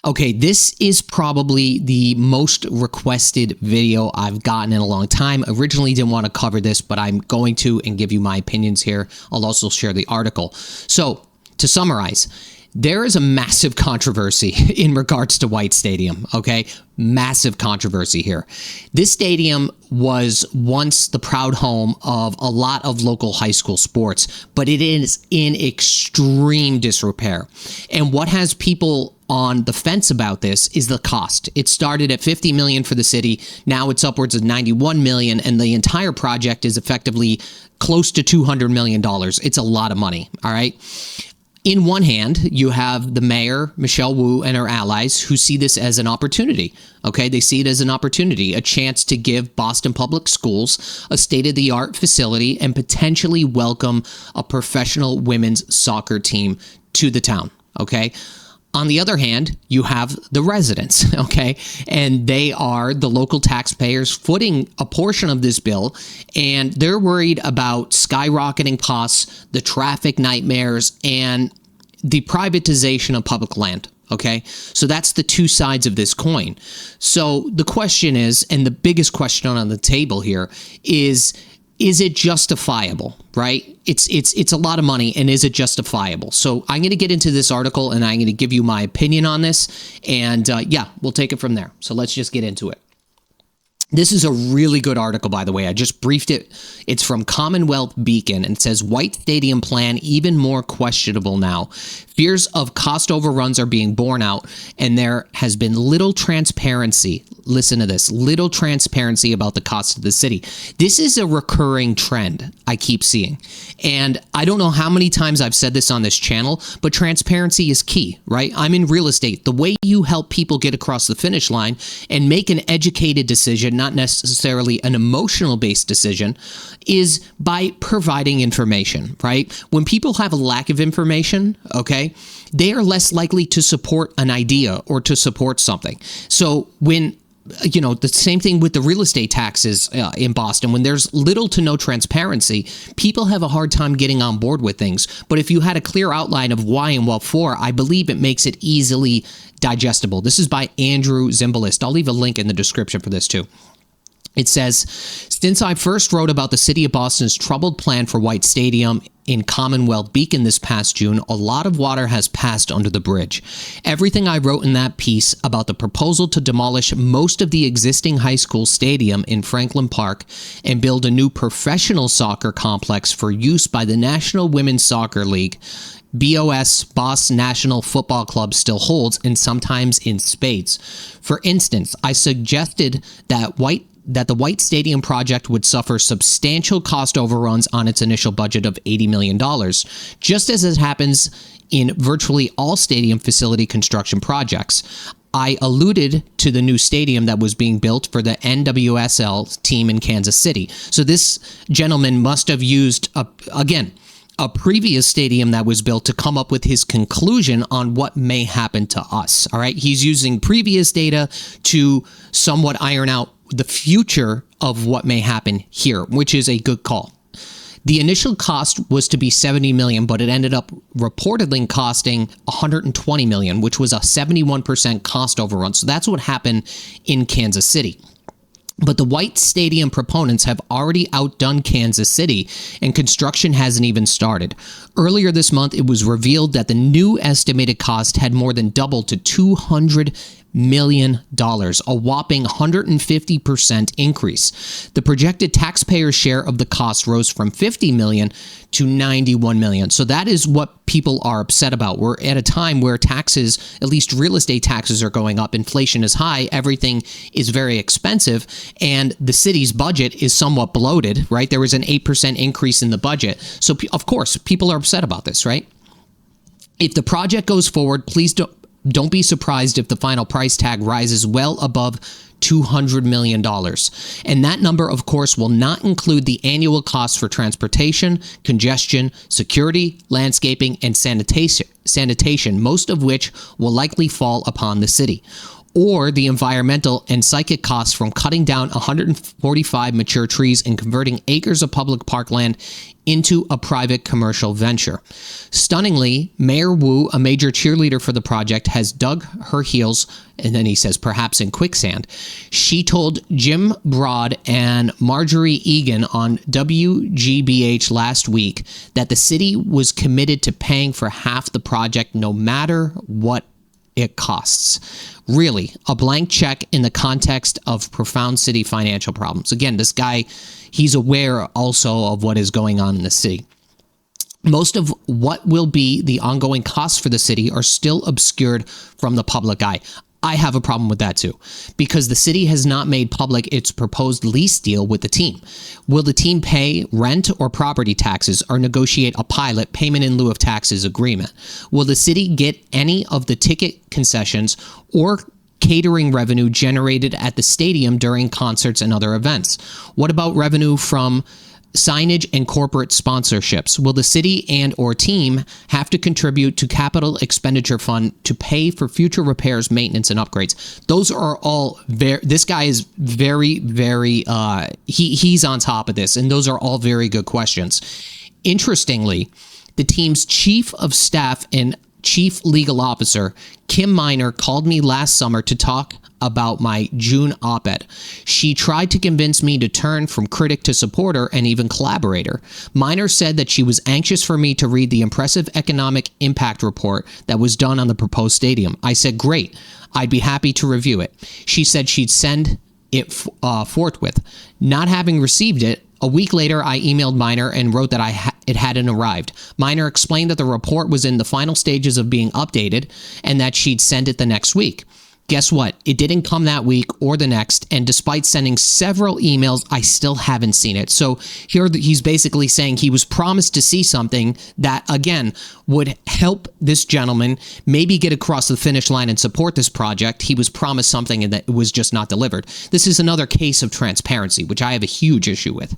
Okay, this is probably the most requested video I've gotten in a long time. Originally didn't want to cover this, but I'm going to and give you my opinions here. I'll also share the article. So, to summarize, there is a massive controversy in regards to White Stadium, okay? Massive controversy here. This stadium was once the proud home of a lot of local high school sports, but it is in extreme disrepair. And what has people on the fence about this is the cost. It started at $50 million for the city. Now it's upwards of $91 million, and the entire project is effectively close to $200 million. It's a lot of money, all right? In one hand, you have the mayor, Michelle Wu, and her allies who see this as an opportunity. Okay, they see it as an opportunity, a chance to give Boston Public Schools a state-of-the-art facility and potentially welcome a professional women's soccer team to the town. Okay. On the other hand, you have the residents, okay? And they are the local taxpayers footing a portion of this bill, and they're worried about skyrocketing costs, the traffic nightmares, and the privatization of public land, okay? So that's the two sides of this coin. So the question is, and the biggest question on the table here is it justifiable, right? It's a lot of money, and is it justifiable? So I'm going to get into this article, and I'm going to give you my opinion on this, and yeah, we'll take it from there. So let's just get into it. This is a really good article, by the way. I just briefed it. It's from Commonwealth Beacon, and it says, White Stadium plan even more questionable now. Fears of cost overruns are being borne out, and there has been little transparency. Listen to this. Little transparency about the cost of the city. This is a recurring trend I keep seeing. And I don't know how many times I've said this on this channel, but transparency is key, right? I'm in real estate. The way you help people get across the finish line and make an educated decision, not necessarily an emotional-based decision, is by providing information, right? When people have a lack of information, okay, they are less likely to support an idea or to support something. So when the same thing with the real estate taxes in Boston. When there's little to no transparency, people have a hard time getting on board with things. But if you had a clear outline of why and what for, I believe it makes it easily digestible. This is by Andrew Zimbalist. I'll leave a link in the description for this too. It says, since I first wrote about the city of Boston's troubled plan for White Stadium in Commonwealth Beacon this past June, a lot of water has passed under the bridge. Everything I wrote in that piece about the proposal to demolish most of the existing high school stadium in Franklin Park and build a new professional soccer complex for use by the National Women's Soccer League, BOS, Boston National Football Club, still holds, and sometimes in spades. For instance, I suggested that the White Stadium project would suffer substantial cost overruns on its initial budget of $80 million, just as it happens in virtually all stadium facility construction projects. I alluded to the new stadium that was being built for the NWSL team in Kansas City. So this gentleman must have used, a previous stadium that was built to come up with his conclusion on what may happen to us. All right. He's using previous data to somewhat iron out the future of what may happen here, which is a good call. The initial cost was to be $70 million, but it ended up reportedly costing $120 million, which was a 71% cost overrun. So that's what happened in Kansas City. But the White Stadium proponents have already outdone Kansas City, and construction hasn't even started. Earlier this month, it was revealed that the new estimated cost had more than doubled to $200 million, a whopping 150% increase. The projected taxpayer share of the cost rose from $50 million to $91 million. So that is what people are upset about. We're at a time where taxes, at least real estate taxes, are going up. Inflation is high. Everything is very expensive. And the city's budget is somewhat bloated, right? There was an 8% increase in the budget. So, of course, people are upset about this, right? If the project goes forward, please don't be surprised if the final price tag rises well above $200 million. And that number, of course, will not include the annual costs for transportation, congestion, security, landscaping, and sanitation, most of which will likely fall upon the city. or the environmental and psychic costs from cutting down 145 mature trees and converting acres of public parkland into a private commercial venture. Stunningly, Mayor Wu, a major cheerleader for the project, has dug her heels, and then he says, perhaps in quicksand. She told Jim Broad and Marjorie Egan on WGBH last week that the city was committed to paying for half the project no matter what it costs. Really, a blank check in the context of profound city financial problems. Again, this guy, he's aware also of what is going on in the city. Most of what will be the ongoing costs for the city are still obscured from the public eye. I have a problem with that too, because the city has not made public its proposed lease deal with the team. Will the team pay rent or property taxes or negotiate a pilot payment in lieu of taxes agreement? Will the city get any of the ticket concessions or catering revenue generated at the stadium during concerts and other events? What about revenue from signage and corporate sponsorships? Will the city and or team have to contribute to capital expenditure fund to pay for future repairs, maintenance, and upgrades? Those are all this guy is very, he's on top of this, and those are all very good questions. Interestingly, the team's chief of staff and chief legal officer, Kim Miner, called me last summer to talk about my June op-ed. She tried to convince me to turn from critic to supporter and even collaborator. Miner said that she was anxious for me to read the impressive economic impact report that was done on the proposed stadium. I said, great, I'd be happy to review it. She said she'd send it forthwith. Not having received it, a week later, I emailed Miner and wrote that it hadn't arrived. Miner explained that the report was in the final stages of being updated and that she'd send it the next week. Guess what? It didn't come that week or the next, and despite sending several emails, I still haven't seen it. So here he's basically saying he was promised to see something that, again, would help this gentleman maybe get across the finish line and support this project. He was promised something and that it was just not delivered. This is another case of transparency, which I have a huge issue with.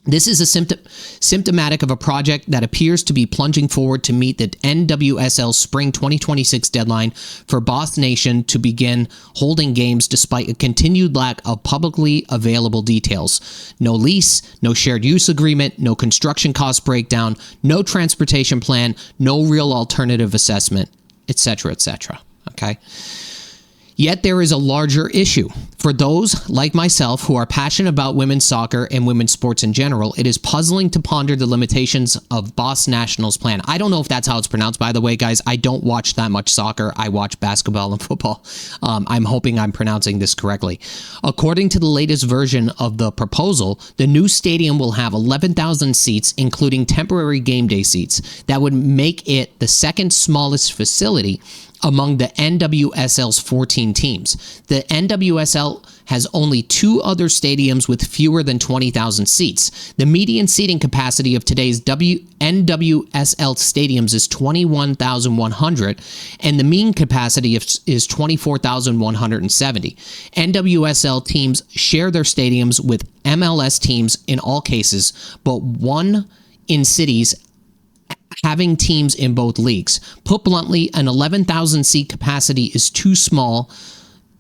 This is a symptomatic of a project that appears to be plunging forward to meet the NWSL Spring 2026 deadline for Boss Nation to begin holding games despite a continued lack of publicly available details. No lease, no shared use agreement, no construction cost breakdown, no transportation plan, no real alternative assessment, etc., etc. Okay? Yet there is a larger issue. For those like myself who are passionate about women's soccer and women's sports in general, it is puzzling to ponder the limitations of Boss National's plan. I don't know if that's how it's pronounced, by the way, guys. I don't watch that much soccer. I watch basketball and football. I'm hoping I'm pronouncing this correctly. According to the latest version of the proposal, the new stadium will have 11,000 seats, including temporary game day seats. That would make it the second smallest facility among the NWSL's 14 teams. The NWSL has only 2 other stadiums with fewer than 20,000 seats. The median seating capacity of today's NWSL stadiums is 21,100, and the mean capacity is 24,170. NWSL teams share their stadiums with MLS teams in all cases, but one in cities having teams in both leagues. Put bluntly, an 11,000 seat capacity is too small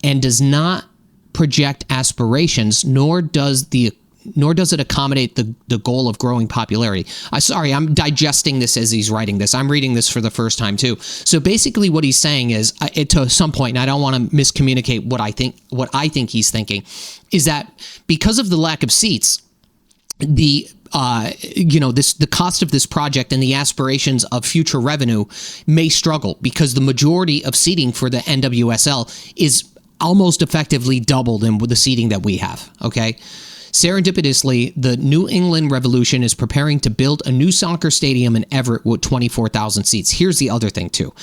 and does not project aspirations, nor does it accommodate the goal of growing popularity. I'm digesting this as he's writing this. I'm reading this for the first time too. So basically what he's saying is, to some point, and I don't want to miscommunicate what I think he's thinking, is that because of the lack of seats, the cost of this project and the aspirations of future revenue may struggle because the majority of seating for the NWSL is almost effectively double than the seating that we have. Okay. Serendipitously, the New England Revolution is preparing to build a new soccer stadium in Everett with 24,000 seats. Here's the other thing too.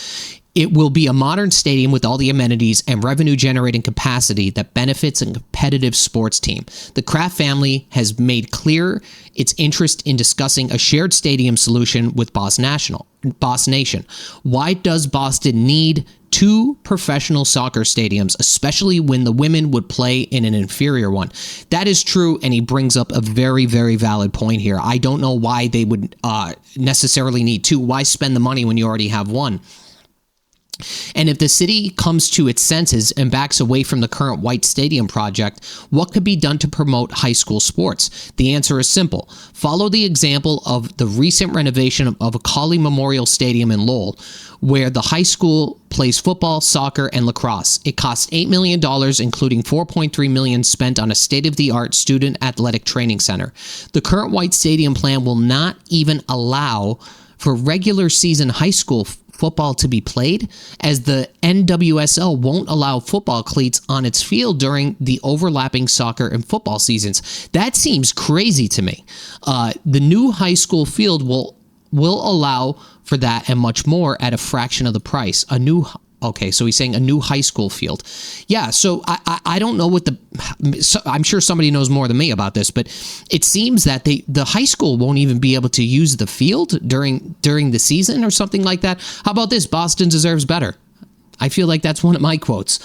It will be a modern stadium with all the amenities and revenue-generating capacity that benefits a competitive sports team. The Kraft family has made clear its interest in discussing a shared stadium solution with Boss Nation. Why does Boston need 2 professional soccer stadiums, especially when the women would play in an inferior one? That is true, and he brings up a very, very valid point here. I don't know why they would necessarily need 2. Why spend the money when you already have one? And if the city comes to its senses and backs away from the current White Stadium project, what could be done to promote high school sports? The answer is simple. Follow the example of the recent renovation of Akali Memorial Stadium in Lowell, where the high school plays football, soccer, and lacrosse. It cost $8 million, including $4.3 million spent on a state-of-the-art student athletic training center. The current White Stadium plan will not even allow for regular season high school football to be played, as the NWSL won't allow football cleats on its field during the overlapping soccer and football seasons. That seems crazy to me. The new high school field will allow for that and much more at a fraction of the price. Okay, so he's saying a new high school field. Yeah, so I don't know what I'm sure somebody knows more than me about this, but it seems that the high school won't even be able to use the field during the season or something like that. How about this? Boston deserves better. I feel like that's one of my quotes.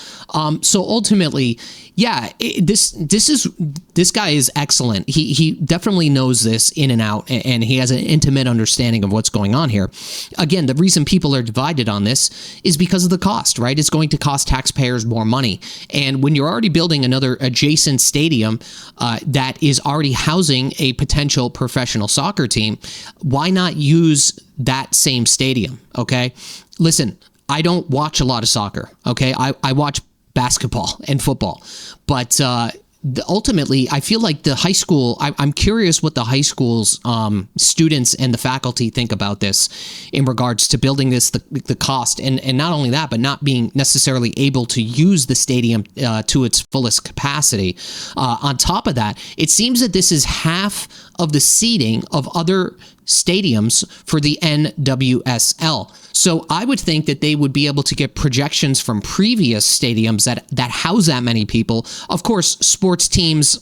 So ultimately, yeah, this guy is excellent. He definitely knows this in and out, and he has an intimate understanding of what's going on here. Again, the reason people are divided on this is because of the cost, right? It's going to cost taxpayers more money. And when you're already building another adjacent stadium that is already housing a potential professional soccer team, why not use that same stadium, okay? Listen, I don't watch a lot of soccer, okay? I watch basketball and football. But ultimately, I feel like the high school, I'm curious what the high school's students and the faculty think about this in regards to building this, the cost, and not only that, but not being necessarily able to use the stadium to its fullest capacity. On top of that, it seems that this is half of the seating of other stadiums for the NWSL. So I would think that they would be able to get projections from previous stadiums that house that many people. Of course, sports teams,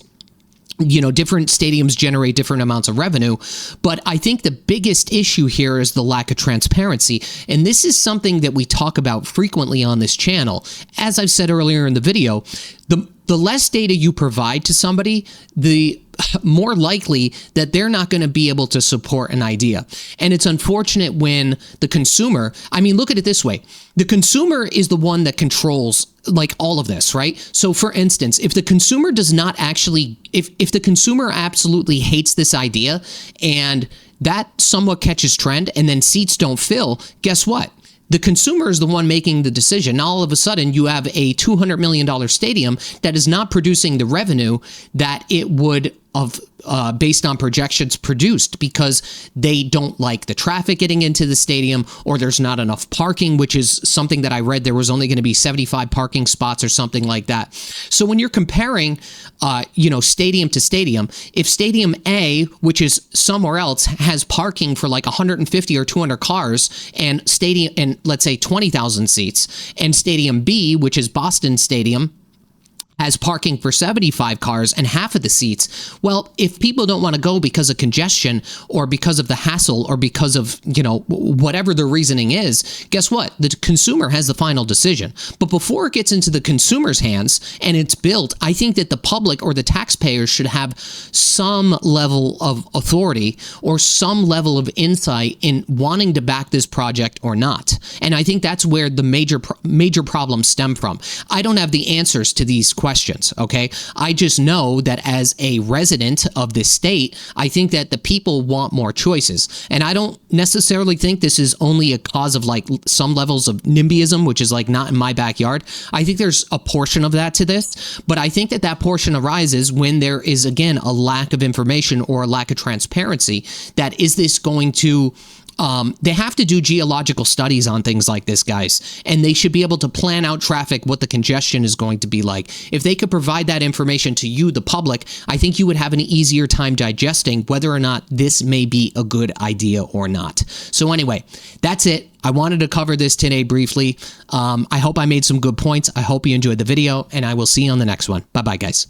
different stadiums generate different amounts of revenue, but I think the biggest issue here is the lack of transparency. And this is something that we talk about frequently on this channel. As I've said earlier in the video, the less data you provide to somebody, the more likely that they're not going to be able to support an idea. And it's unfortunate when the consumer, look at it this way. The consumer is the one that controls like all of this, right? So for instance, if the consumer does not actually, if the consumer absolutely hates this idea and that somewhat catches trend and then seats don't fill, guess what? The consumer is the one making the decision. Now, all of a sudden, you have a $200 million stadium that is not producing the revenue that it would have, based on projections, produced, because they don't like the traffic getting into the stadium, or there's not enough parking, which is something that I read there was only going to be 75 parking spots or something like that. So when you're comparing, stadium to stadium, if Stadium A, which is somewhere else, has parking for like 150 or 200 cars and let's say 20,000 seats, and Stadium B, which is Boston Stadium, has parking for 75 cars and half of the seats. Well, if people don't want to go because of congestion or because of the hassle or because of, whatever the reasoning is, guess what? The consumer has the final decision. But before it gets into the consumer's hands and it's built, I think that the public or the taxpayers should have some level of authority or some level of insight in wanting to back this project or not. And I think that's where the major problems stem from. I don't have the answers to these questions, okay? I just know that as a resident of this state, I think that the people want more choices. And I don't necessarily think this is only a cause of like some levels of NIMBYism, which is like not in my backyard. I think there's a portion of that to this, but I think that portion arises when there is, again, a lack of information or a lack of transparency. That is this going to they have to do geological studies on things like this, guys, and they should be able to plan out traffic, what the congestion is going to be like. If they could provide that information to you, the public, I think you would have an easier time digesting whether or not this may be a good idea or not. So anyway, that's it. I wanted to cover this today briefly. I hope I made some good points. I hope you enjoyed the video, and I will see you on the next one. Bye-bye, guys.